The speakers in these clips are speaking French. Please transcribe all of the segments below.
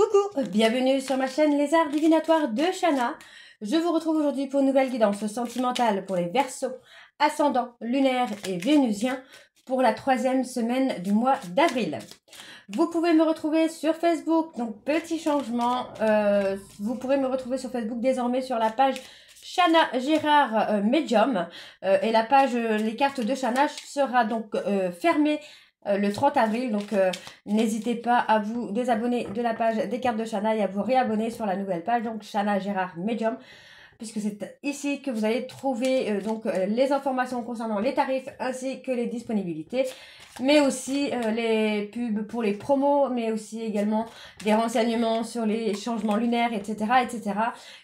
Coucou, bienvenue sur ma chaîne Les Arts Divinatoires de Shana. Je vous retrouve aujourd'hui pour une nouvelle guidance sentimentale pour les Verseaux, ascendants, lunaires et vénusiens pour la 3e semaine du mois d'avril. Vous pouvez me retrouver sur Facebook, donc petit changement, vous pourrez me retrouver sur Facebook désormais sur la page Shana Gérard Medium et la page Les cartes de Shana sera donc fermée le 30 avril, donc n'hésitez pas à vous désabonner de la page des cartes de Shana et à vous réabonner sur la nouvelle page, donc Shana Gérard Medium, puisque c'est ici que vous allez trouver les informations concernant les tarifs ainsi que les disponibilités, mais aussi les pubs pour les promos, mais aussi également des renseignements sur les changements lunaires, etc. etc.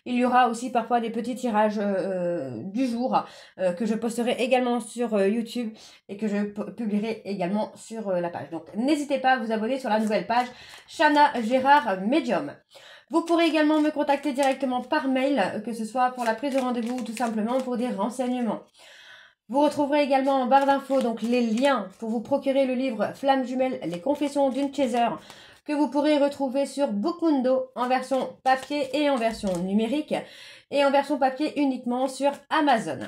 Il y aura aussi parfois des petits tirages du jour que je posterai également sur YouTube et que je publierai également sur la page. Donc n'hésitez pas à vous abonner sur la nouvelle page Shana Gérard Medium. Vous pourrez également me contacter directement par mail, que ce soit pour la prise de rendez-vous ou tout simplement pour des renseignements. Vous retrouverez également en barre d'infos donc les liens pour vous procurer le livre Flamme jumelle, les confessions d'une chaser, que vous pourrez retrouver sur Bookundo en version papier et en version numérique, et en version papier uniquement sur Amazon.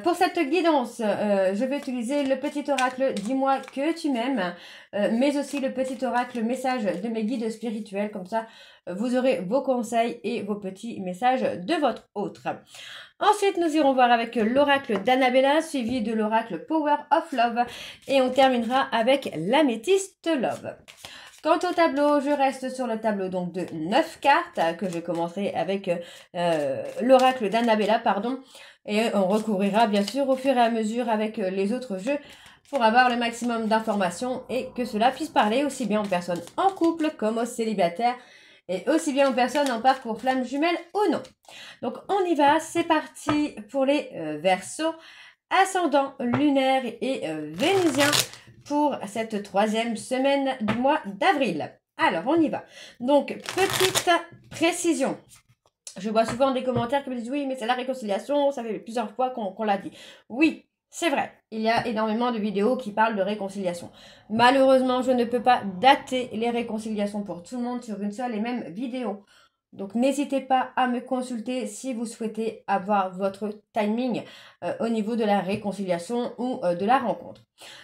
Pour cette guidance, je vais utiliser le petit oracle « Dis-moi que tu m'aimes », mais aussi le petit oracle « Message de mes guides spirituels ». Comme ça, vous aurez vos conseils et vos petits messages de votre autre. Ensuite, nous irons voir avec l'oracle d'Annabella, suivi de l'oracle « Power of Love ». Et on terminera avec l'améthyste Love. Quant au tableau, je reste sur le tableau donc de 9 cartes que je commencerai avec l'oracle d'Annabella, pardon. Et on recouvrira bien sûr au fur et à mesure avec les autres jeux pour avoir le maximum d'informations et que cela puisse parler aussi bien aux personnes en couple comme aux célibataires et aussi bien aux personnes en parcours flamme jumelle ou non. Donc on y va, c'est parti pour les Verseaux, ascendants, lunaires et vénusiens pour cette 3e semaine du mois d'avril. Alors on y va. Donc petite précision. Je vois souvent des commentaires qui me disent « Oui, mais c'est la réconciliation, ça fait plusieurs fois qu'on l'a dit. » Oui, c'est vrai, il y a énormément de vidéos qui parlent de réconciliation. Malheureusement, je ne peux pas dater les réconciliations pour tout le monde sur une seule et même vidéo. Donc n'hésitez pas à me consulter si vous souhaitez avoir votre timing au niveau de la réconciliation ou de la rencontre.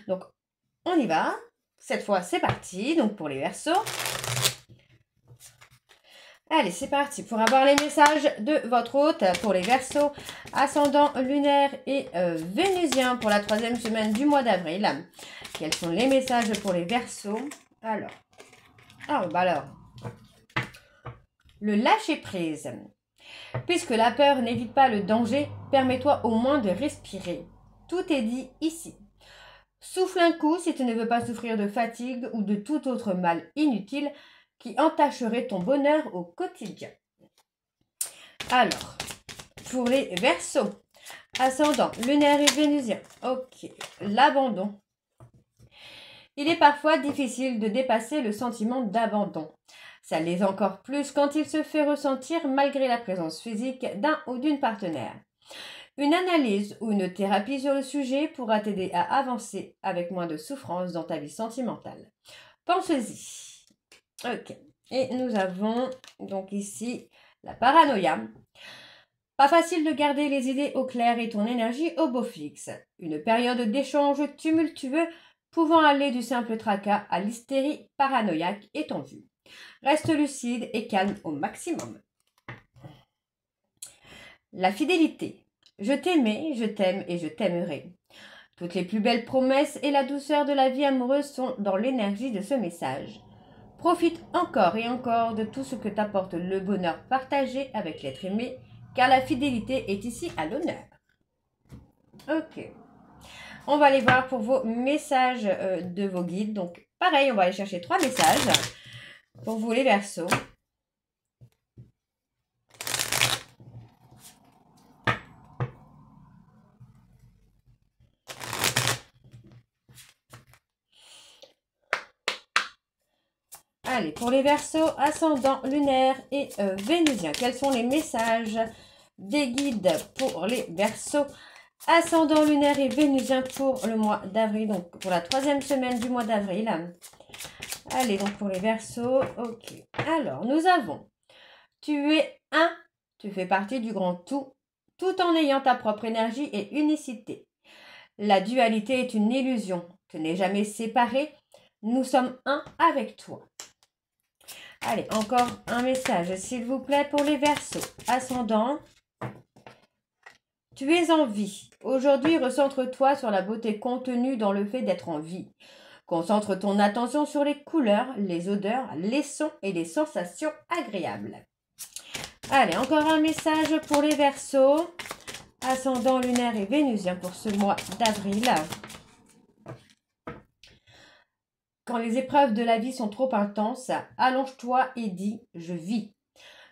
Donc on y va. Cette fois, c'est parti. Donc pour les Verseaux. Allez, c'est parti pour avoir les messages de votre hôte pour les Verseaux, ascendants, lunaires et vénusiens pour la 3e semaine du mois d'avril. Quels sont les messages pour les Verseaux? Alors, le lâcher-prise. Puisque la peur n'évite pas le danger, permets-toi au moins de respirer. Tout est dit ici. Souffle un coup si tu ne veux pas souffrir de fatigue ou de tout autre mal inutile qui entacherait ton bonheur au quotidien. Alors, pour les Verseaux, ascendant, lunaire et vénusien. Ok, l'abandon. Il est parfois difficile de dépasser le sentiment d'abandon. Ça l'est encore plus quand il se fait ressentir malgré la présence physique d'un ou d'une partenaire. Une analyse ou une thérapie sur le sujet pourra t'aider à avancer avec moins de souffrance dans ta vie sentimentale. Pense-y. Ok, et nous avons donc ici la paranoïa. Pas facile de garder les idées au clair et ton énergie au beau fixe. Une période d'échange tumultueux pouvant aller du simple tracas à l'hystérie paranoïaque est en vue. Reste lucide et calme au maximum. La fidélité. Je t'aimais, je t'aime et je t'aimerai. Toutes les plus belles promesses et la douceur de la vie amoureuse sont dans l'énergie de ce message. Profite encore et encore de tout ce que t'apporte le bonheur partagé avec l'être aimé, car la fidélité est ici à l'honneur. Ok. On va aller voir pour vos messages de vos guides. Donc, pareil, on va aller chercher 3 messages pour vous les Verseaux. Allez, pour les Verseaux, ascendants, lunaires et vénusiens, quels sont les messages des guides pour les Verseaux, ascendants, lunaires et vénusiens pour le mois d'avril, donc pour la 3e semaine du mois d'avril? Allez, donc pour les Verseaux, ok. Alors, nous avons, tu es un, tu fais partie du grand tout en ayant ta propre énergie et unicité. La dualité est une illusion. Tu n'es jamais séparé. Nous sommes un avec toi. Allez, encore un message, s'il vous plaît, pour les Verseaux. Ascendant. Tu es en vie. Aujourd'hui, recentre-toi sur la beauté contenue dans le fait d'être en vie. Concentre ton attention sur les couleurs, les odeurs, les sons et les sensations agréables. Allez, encore un message pour les Verseaux. Ascendant lunaire et vénusien pour ce mois d'avril. Quand les épreuves de la vie sont trop intenses, allonge-toi et dis « je vis ».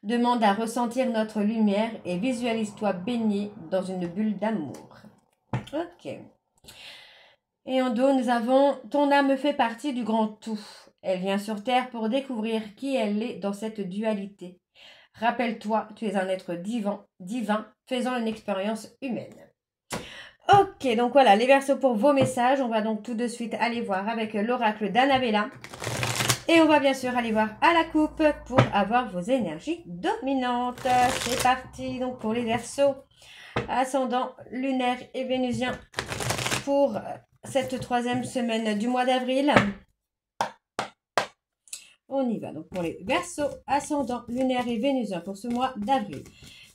Demande à ressentir notre lumière et visualise-toi baigné dans une bulle d'amour. Ok. Et en dos, nous avons « Ton âme fait partie du grand tout. Elle vient sur Terre pour découvrir qui elle est dans cette dualité. Rappelle-toi, tu es un être divin, faisant une expérience humaine. » Ok, donc voilà, les Verseaux pour vos messages. On va donc tout de suite aller voir avec l'oracle d'Annabella. Et on va bien sûr aller voir à la coupe pour avoir vos énergies dominantes. C'est parti donc pour les Verseaux. Ascendant lunaire et vénusien pour cette troisième semaine du mois d'avril. On y va donc pour les Verseaux, ascendant lunaire et vénusien pour ce mois d'avril.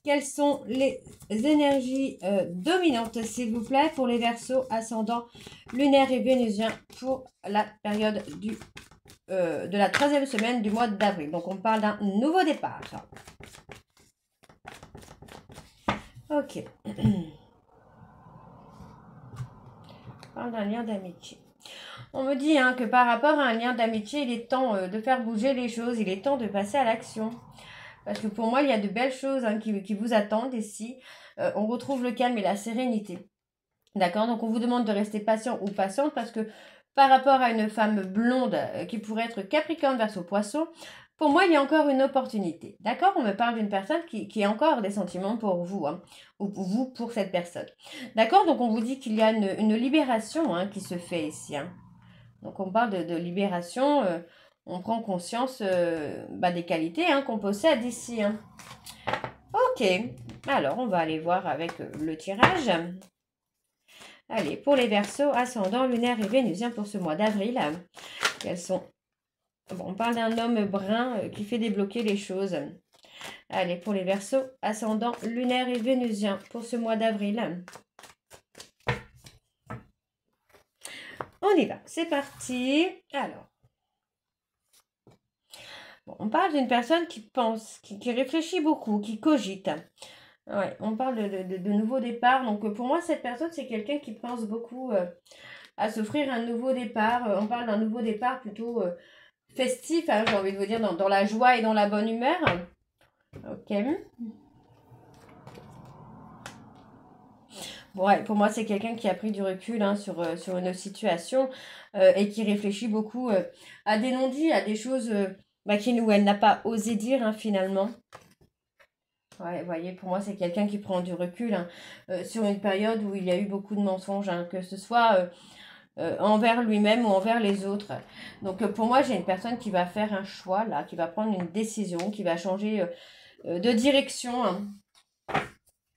Quelles sont les énergies dominantes, s'il vous plaît, pour les Verseaux, ascendant lunaire et vénusien pour la période de la troisième semaine du mois d'avril. Donc, on parle d'un nouveau départ. Ok. On parle d'un lien d'amitié. On me dit que par rapport à un lien d'amitié, il est temps de faire bouger les choses. Il est temps de passer à l'action. Parce que pour moi, il y a de belles choses qui vous attendent ici. On retrouve le calme et la sérénité. D'accord? Donc, on vous demande de rester patient ou patiente parce que par rapport à une femme blonde qui pourrait être Capricorne, Verseau, Poisson, pour moi, il y a encore une opportunité. D'accord? On me parle d'une personne qui a encore des sentiments pour vous, ou pour vous, pour cette personne. D'accord? Donc, on vous dit qu'il y a une libération qui se fait ici. Donc, on parle de libération. On prend conscience des qualités qu'on possède ici. Ok. Alors, on va aller voir avec le tirage. Allez, pour les Verseaux, ascendant lunaire et vénusien pour ce mois d'avril, quels sont... Bon, on parle d'un homme brun qui fait débloquer les choses. Allez, pour les Verseaux, ascendant lunaire et vénusien pour ce mois d'avril. On y va, c'est parti. Alors, bon, on parle d'une personne qui pense, qui réfléchit beaucoup, qui cogite. Ouais, on parle de nouveau départ. Donc, pour moi, cette personne, c'est quelqu'un qui pense beaucoup à s'offrir un nouveau départ. On parle d'un nouveau départ plutôt festif, j'ai envie de vous dire, dans la joie et dans la bonne humeur. Ok. Bon, ouais, pour moi, c'est quelqu'un qui a pris du recul sur une situation et qui réfléchit beaucoup à des non-dits, à des choses où elle n'a pas osé dire finalement. Ouais, vous voyez, pour moi, c'est quelqu'un qui prend du recul sur une période où il y a eu beaucoup de mensonges, que ce soit envers lui-même ou envers les autres. Donc, pour moi, j'ai une personne qui va faire un choix, là, qui va prendre une décision, qui va changer de direction.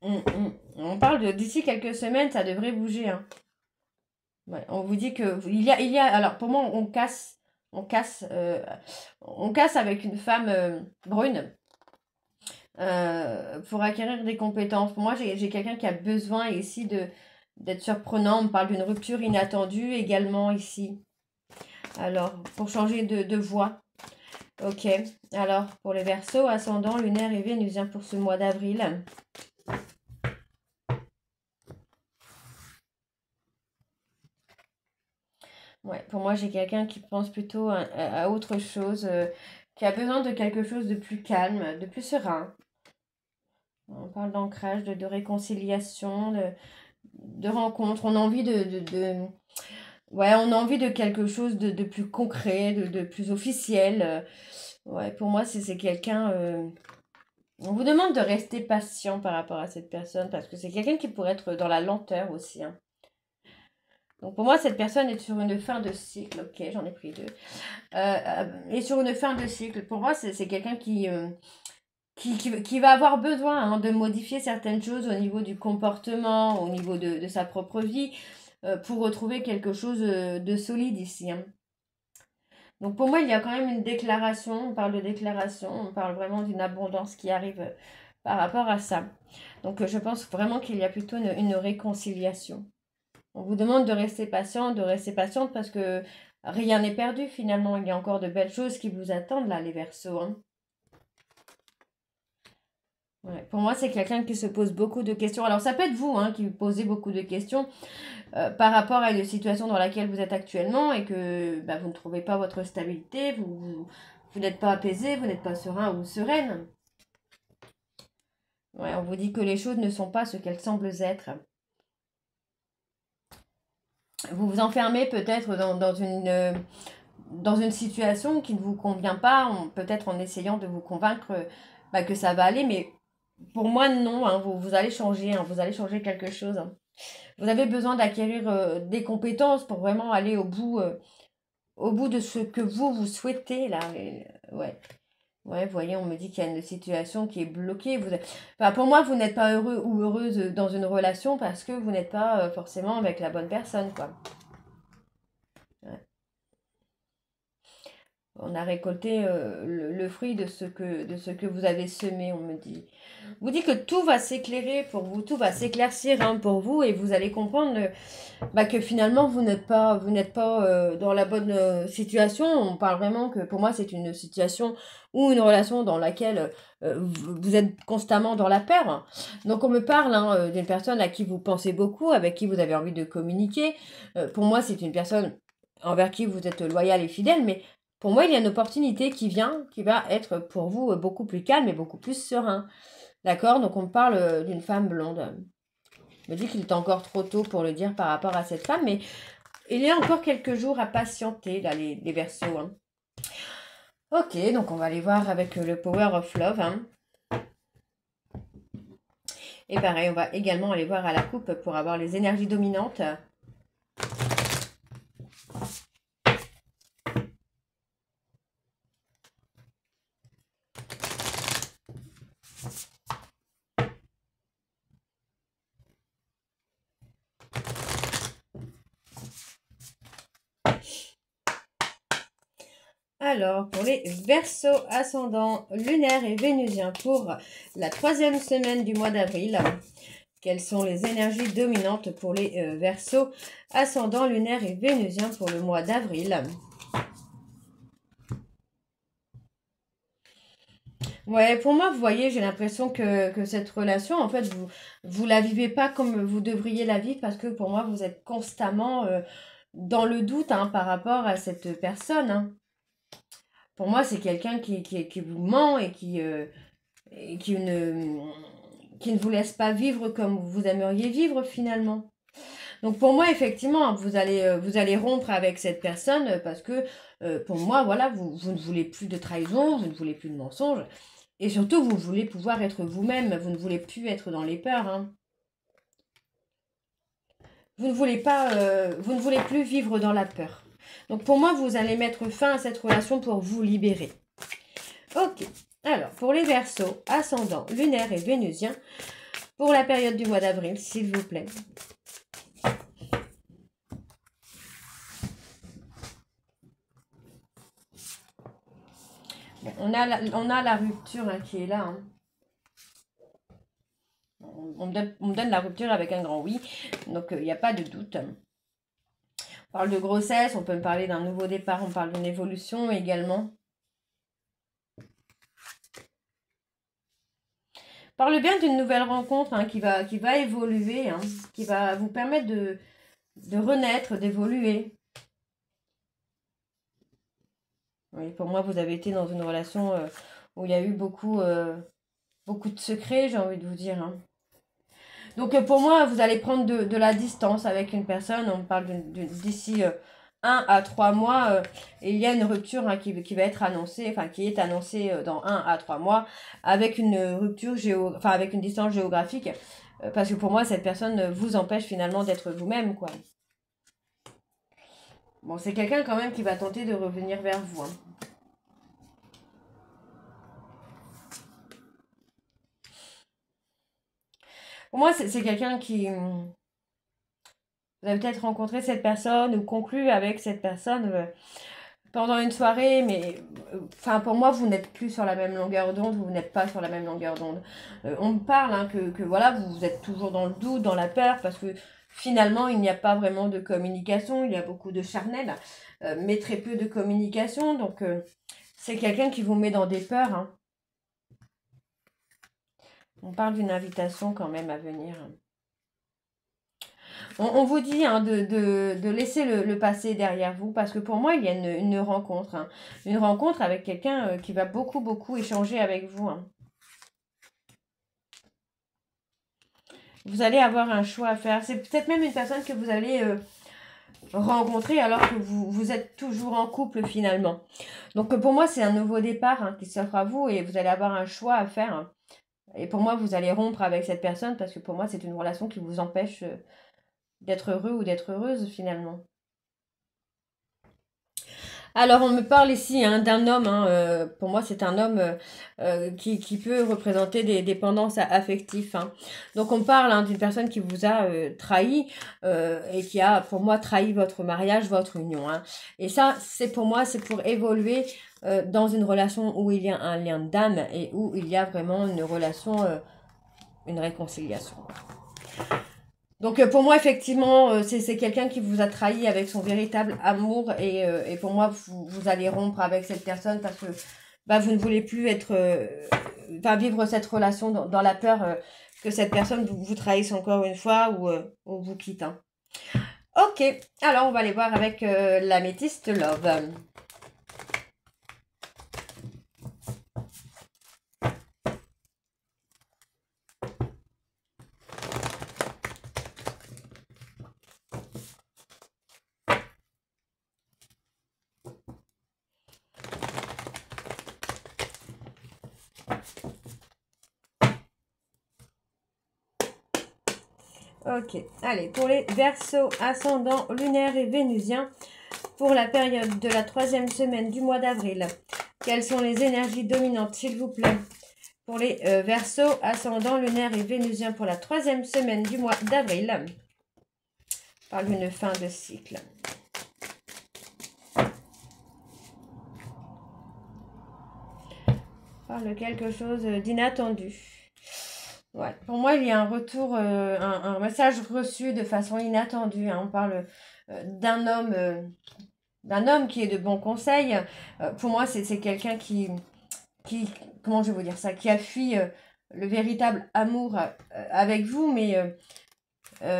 On parle d'ici quelques semaines, ça devrait bouger. Ouais, on vous dit que il y a. Alors, pour moi, on casse avec une femme brune. Pour acquérir des compétences. Pour moi, j'ai quelqu'un qui a besoin ici d'être surprenant. On me parle d'une rupture inattendue également ici. Alors, pour changer de voie. Ok. Alors, pour les Verseaux, ascendant, lunaire et vénusien pour ce mois d'avril. Ouais, pour moi, j'ai quelqu'un qui pense plutôt à autre chose, qui a besoin de quelque chose de plus calme, de plus serein. On parle d'ancrage, de réconciliation, de rencontre. On a envie ouais, on a envie de quelque chose de plus concret, de plus officiel. Ouais, pour moi, c'est quelqu'un... On vous demande de rester patient par rapport à cette personne parce que c'est quelqu'un qui pourrait être dans la lenteur aussi. Donc pour moi, cette personne est sur une fin de cycle. Ok, j'en ai pris deux. Et sur une fin de cycle. Pour moi, c'est quelqu'un qui va avoir besoin hein, de modifier certaines choses au niveau du comportement, au niveau de sa propre vie, pour retrouver quelque chose de solide ici. Hein. Donc pour moi, il y a quand même une déclaration, on parle de déclaration, on parle vraiment d'une abondance qui arrive par rapport à ça. Donc je pense vraiment qu'il y a plutôt une réconciliation. On vous demande de rester patient, de rester patiente parce que rien n'est perdu finalement. Il y a encore de belles choses qui vous attendent là, les Verseaux. Hein. Ouais. Pour moi, c'est quelqu'un qui se pose beaucoup de questions. Alors ça peut être vous hein, qui vous posez beaucoup de questions par rapport à une situation dans laquelle vous êtes actuellement et que bah, vous ne trouvez pas votre stabilité, vous n'êtes pas apaisé, vous n'êtes pas serein ou sereine. Ouais, on vous dit que les choses ne sont pas ce qu'elles semblent être. Vous vous enfermez peut-être dans une situation qui ne vous convient pas, peut-être en essayant de vous convaincre bah, que ça va aller, mais pour moi non, hein, vous allez changer, hein, vous allez changer quelque chose. Hein. Vous avez besoin d'acquérir des compétences pour vraiment aller au bout de ce que vous souhaitez là. Ouais. Ouais, vous voyez, on me dit qu'il y a une situation qui est bloquée. Enfin, pour moi, vous n'êtes pas heureux ou heureuse dans une relation parce que vous n'êtes pas forcément avec la bonne personne, quoi. Ouais. On a récolté le fruit de ce que vous avez semé, on me dit. On vous dit que tout va s'éclairer pour vous, tout va s'éclaircir hein, pour vous et vous allez comprendre bah, que finalement vous n'êtes pas dans la bonne situation. On parle vraiment que pour moi c'est une situation ou une relation dans laquelle vous êtes constamment dans la peur. Donc on me parle hein, d'une personne à qui vous pensez beaucoup, avec qui vous avez envie de communiquer. Pour moi c'est une personne envers qui vous êtes loyal et fidèle, mais pour moi il y a une opportunité qui vient, qui va être pour vous beaucoup plus calme et beaucoup plus serein. D'accord? Donc on parle d'une femme blonde. Je me dis qu'il est encore trop tôt pour le dire par rapport à cette femme, mais il y a encore quelques jours à patienter, là, les Verseaux. Hein. Ok, donc on va aller voir avec le Power of Love. Hein. Et pareil, on va également aller voir à la coupe pour avoir les énergies dominantes. Alors, pour les Verseaux ascendants lunaires et vénusiens pour la 3e semaine du mois d'avril, quelles sont les énergies dominantes pour les Verseaux ascendants lunaires et vénusiens pour le mois d'avril? Ouais, pour moi, vous voyez, j'ai l'impression que cette relation, en fait, vous la vivez pas comme vous devriez la vivre parce que pour moi, vous êtes constamment dans le doute hein, par rapport à cette personne. Hein. Pour moi, c'est quelqu'un qui vous ment et qui ne vous laisse pas vivre comme vous aimeriez vivre finalement. Donc pour moi, effectivement, vous allez rompre avec cette personne parce que pour moi, voilà, vous ne voulez plus de trahison, vous ne voulez plus de mensonges. Et surtout, vous voulez pouvoir être vous-même, vous ne voulez plus être dans les peurs. Hein. Vous ne voulez pas, vous ne voulez plus vivre dans la peur. Donc pour moi, vous allez mettre fin à cette relation pour vous libérer. Ok. Alors, pour les Verseaux, ascendants, lunaires et vénusiens, pour la période du mois d'avril, s'il vous plaît. Bon, on a la rupture hein, qui est là. Hein. On me donne la rupture avec un grand oui, donc il n'y a pas de doute. On parle de grossesse, on peut me parler d'un nouveau départ, on parle d'une évolution également. On parle bien d'une nouvelle rencontre hein, qui va évoluer, hein, qui va vous permettre de renaître, d'évoluer. Oui, pour moi, vous avez été dans une relation où il y a eu beaucoup de secrets, j'ai envie de vous dire. Hein. Donc pour moi, vous allez prendre de la distance avec une personne. On parle d'ici 1 à 3 mois. Et il y a une rupture hein, qui va être annoncée, enfin qui est annoncée dans 1 à 3 mois, avec une rupture avec une distance géographique. Parce que pour moi, cette personne vous empêche finalement d'être vous-même, quoi. Bon, c'est quelqu'un quand même qui va tenter de revenir vers vous. Hein. Pour moi, c'est quelqu'un qui... Vous avez peut-être rencontré cette personne ou conclu avec cette personne pendant une soirée, mais enfin pour moi, vous n'êtes plus sur la même longueur d'onde, vous n'êtes pas sur la même longueur d'onde. On me parle hein, que voilà, vous êtes toujours dans le doute, dans la peur, parce que finalement, il n'y a pas vraiment de communication, il y a beaucoup de charnel, mais très peu de communication, donc c'est quelqu'un qui vous met dans des peurs. Hein. On parle d'une invitation quand même à venir. On vous dit hein, de laisser le passé derrière vous parce que pour moi, il y a une rencontre. Hein. Une rencontre avec quelqu'un qui va beaucoup, beaucoup échanger avec vous. Hein. Vous allez avoir un choix à faire. C'est peut-être même une personne que vous allez rencontrer alors que vous êtes toujours en couple finalement. Donc pour moi, c'est un nouveau départ hein, qui s'offre à vous et vous allez avoir un choix à faire. Hein. Et pour moi, vous allez rompre avec cette personne parce que pour moi, c'est une relation qui vous empêche d'être heureux ou d'être heureuse finalement. Alors, on me parle ici hein, d'un homme. Hein, pour moi, c'est un homme qui peut représenter des dépendances affectives. Hein. Donc, on parle hein, d'une personne qui vous a trahi et qui a, pour moi, trahi votre mariage, votre union. Hein. Et ça, c'est pour moi, c'est pour évoluer dans une relation où il y a un lien d'âme et où il y a vraiment une relation, une réconciliation. Donc pour moi, effectivement, c'est quelqu'un qui vous a trahi avec son véritable amour et pour moi, vous allez rompre avec cette personne parce que bah, vous ne voulez plus être, vivre cette relation dans la peur que cette personne vous trahisse encore une fois ou vous quitte. Hein. Ok, alors on va aller voir avec l'améthyste Love. Ok, allez, pour les Verseaux, ascendant lunaire et vénusien, pour la période de la 3e semaine du mois d'avril, quelles sont les énergies dominantes, s'il vous plaît? Pour les Verseaux, ascendant lunaire et vénusien, pour la 3e semaine du mois d'avril, parle d'une fin de cycle. Parle quelque chose d'inattendu. Ouais, pour moi, il y a un retour, un message reçu de façon inattendue. Hein. On parle d'un homme qui est de bons conseils. Pour moi, c'est quelqu'un qui, comment je vais vous dire ça, qui a fui le véritable amour avec vous, mais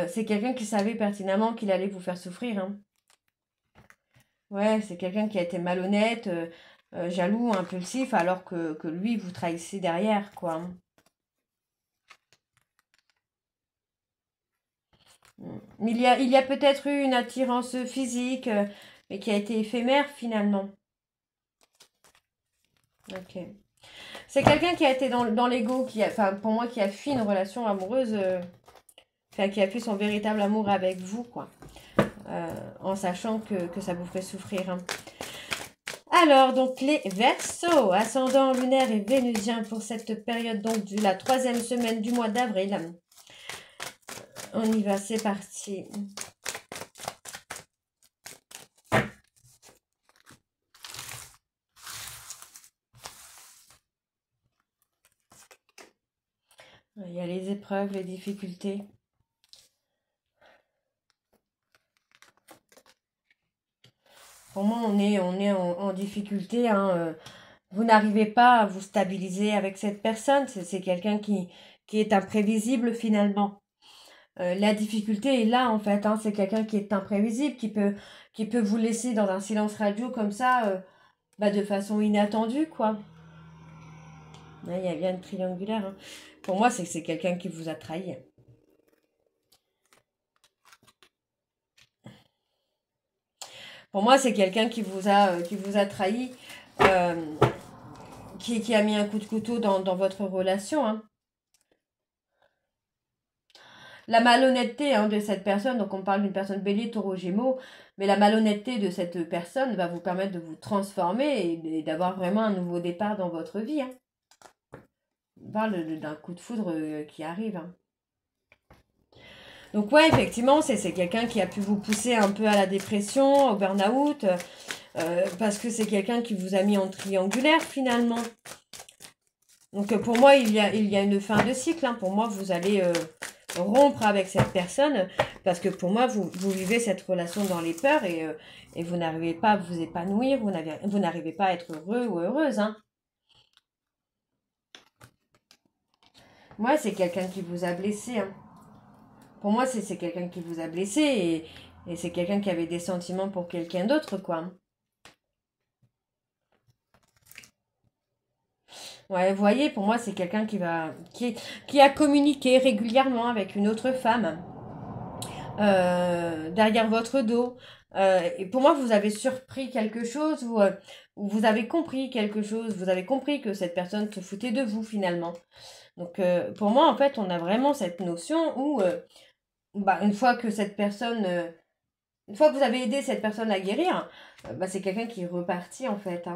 c'est quelqu'un qui savait pertinemment qu'il allait vous faire souffrir. Hein. Ouais, c'est quelqu'un qui a été malhonnête, jaloux, impulsif, alors que lui, vous trahissez derrière, quoi. Mais il y a peut-être eu une attirance physique, mais qui a été éphémère finalement. Ok. C'est quelqu'un qui a été dans l'ego, enfin pour moi, qui a fui une relation amoureuse, enfin qui a fui son véritable amour avec vous, quoi. En sachant que ça vous fait souffrir. Hein. Alors, donc les Verseaux, ascendant lunaire et vénusien pour cette période donc de la 3e semaine du mois d'avril. On y va, c'est parti. Il y a les épreuves, les difficultés. Pour moi, on est en difficulté. Hein. Vous n'arrivez pas à vous stabiliser avec cette personne. C'est quelqu'un qui est imprévisible finalement. La difficulté est là en fait. Hein. C'est quelqu'un qui est imprévisible, qui peut vous laisser dans un silence radio comme ça, de façon inattendue, quoi. Là, il y a bien une triangulaire. Hein. Pour moi, c'est quelqu'un qui vous a trahi. Pour moi, c'est quelqu'un qui vous a trahi, qui a mis un coup de couteau dans votre relation. Hein. la malhonnêteté de cette personne, donc on parle d'une personne bélier, taureau, gémeaux, mais la malhonnêteté de cette personne va vous permettre de vous transformer et d'avoir vraiment un nouveau départ dans votre vie. On parle d'un coup de foudre qui arrive. Donc ouais, effectivement, c'est quelqu'un qui a pu vous pousser un peu à la dépression, au burn-out, parce que c'est quelqu'un qui vous a mis en triangulaire finalement. Donc pour moi, il y a une fin de cycle. Pour moi, vous allez rompre avec cette personne, parce que pour moi, vous vivez cette relation dans les peurs et vous n'arrivez pas à vous épanouir, vous n'arrivez pas à être heureux ou heureuse. Moi, c'est quelqu'un qui vous a blessé. Pour moi, c'est quelqu'un qui vous a blessé et c'est quelqu'un qui avait des sentiments pour quelqu'un d'autre, quoi. Ouais, vous voyez, pour moi, c'est quelqu'un qui a communiqué régulièrement avec une autre femme derrière votre dos. Et pour moi, vous avez surpris quelque chose ou vous avez compris quelque chose. Vous avez compris que cette personne se foutait de vous finalement. Donc, pour moi, en fait, on a vraiment cette notion où, une fois que cette personne, une fois que vous avez aidé cette personne à guérir, c'est quelqu'un qui est reparti en fait.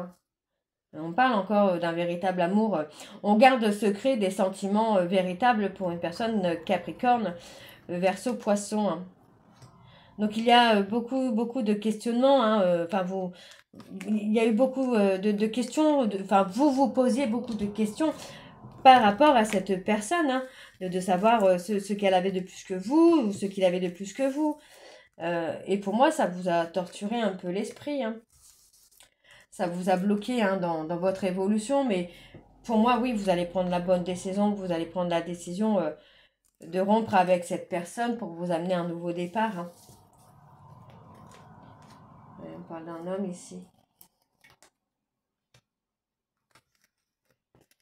On parle encore d'un véritable amour. On garde secret des sentiments véritables pour une personne Capricorne, Verseau, Poisson. Donc il y a beaucoup de questionnements. Il y a eu beaucoup de questions. Vous posiez beaucoup de questions par rapport à cette personne, de savoir ce qu'elle avait de plus que vous ou ce qu'il avait de plus que vous. Et pour moi, ça vous a torturé un peu l'esprit. Ça vous a bloqué dans votre évolution. Mais pour moi, oui, vous allez prendre la bonne décision. Vous allez prendre la décision de rompre avec cette personne pour vous amener un nouveau départ. On parle d'un homme ici.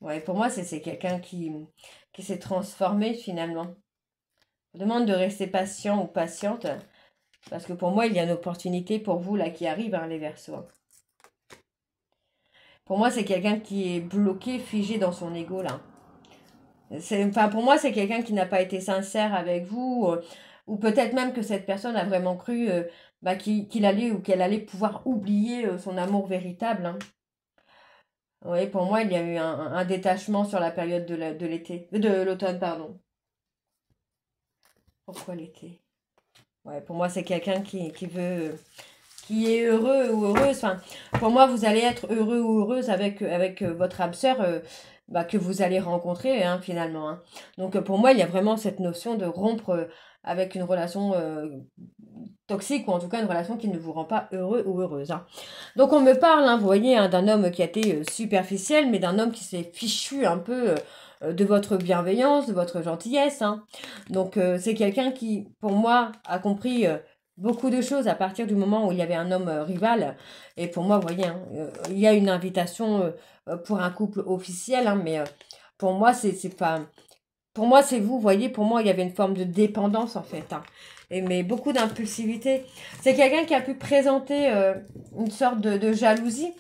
Ouais, pour moi, c'est quelqu'un qui s'est transformé finalement. Je vous demande de rester patient ou patiente. Parce que pour moi, il y a une opportunité pour vous là qui arrive, les Verseaux. Pour moi, c'est quelqu'un qui est bloqué, figé dans son ego là. Pour moi, c'est quelqu'un qui n'a pas été sincère avec vous. Ou peut-être même que cette personne a vraiment cru qu'il allait ou qu'elle allait pouvoir oublier son amour véritable. Oui, pour moi, il y a eu un détachement sur la période de l'été. De l'automne, pardon. Pourquoi l'été? Ouais, pour moi, c'est quelqu'un qui veut... qui est heureux ou heureuse. Pour moi, vous allez être heureux ou heureuse avec votre âme sœur que vous allez rencontrer, finalement. Donc, pour moi, il y a vraiment cette notion de rompre avec une relation toxique ou en tout cas une relation qui ne vous rend pas heureux ou heureuse. Donc, on me parle, vous voyez, d'un homme qui a été superficiel, mais d'un homme qui s'est fichu un peu de votre bienveillance, de votre gentillesse. Donc, c'est quelqu'un qui, pour moi, a compris... beaucoup de choses à partir du moment où il y avait un homme rival. Et pour moi, vous voyez, il y a une invitation pour un couple officiel, mais pour moi, c'est pas... Pour moi, c'est vous, voyez, pour moi, il y avait une forme de dépendance, en fait. Mais beaucoup d'impulsivité. C'est quelqu'un qui a pu présenter une sorte de jalousie,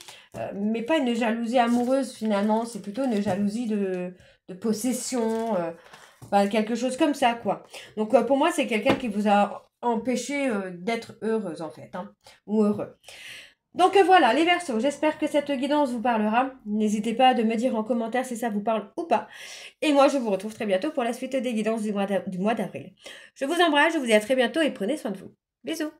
mais pas une jalousie amoureuse, finalement. C'est plutôt une jalousie de possession, quelque chose comme ça, quoi. Donc, pour moi, c'est quelqu'un qui vous a empêché d'être heureuse, en fait, ou heureux. Donc voilà, les Verseaux, j'espère que cette guidance vous parlera. N'hésitez pas à me dire en commentaire si ça vous parle ou pas. Et moi, je vous retrouve très bientôt pour la suite des guidances du mois d'avril. Je vous embrasse, je vous dis à très bientôt et prenez soin de vous. Bisous.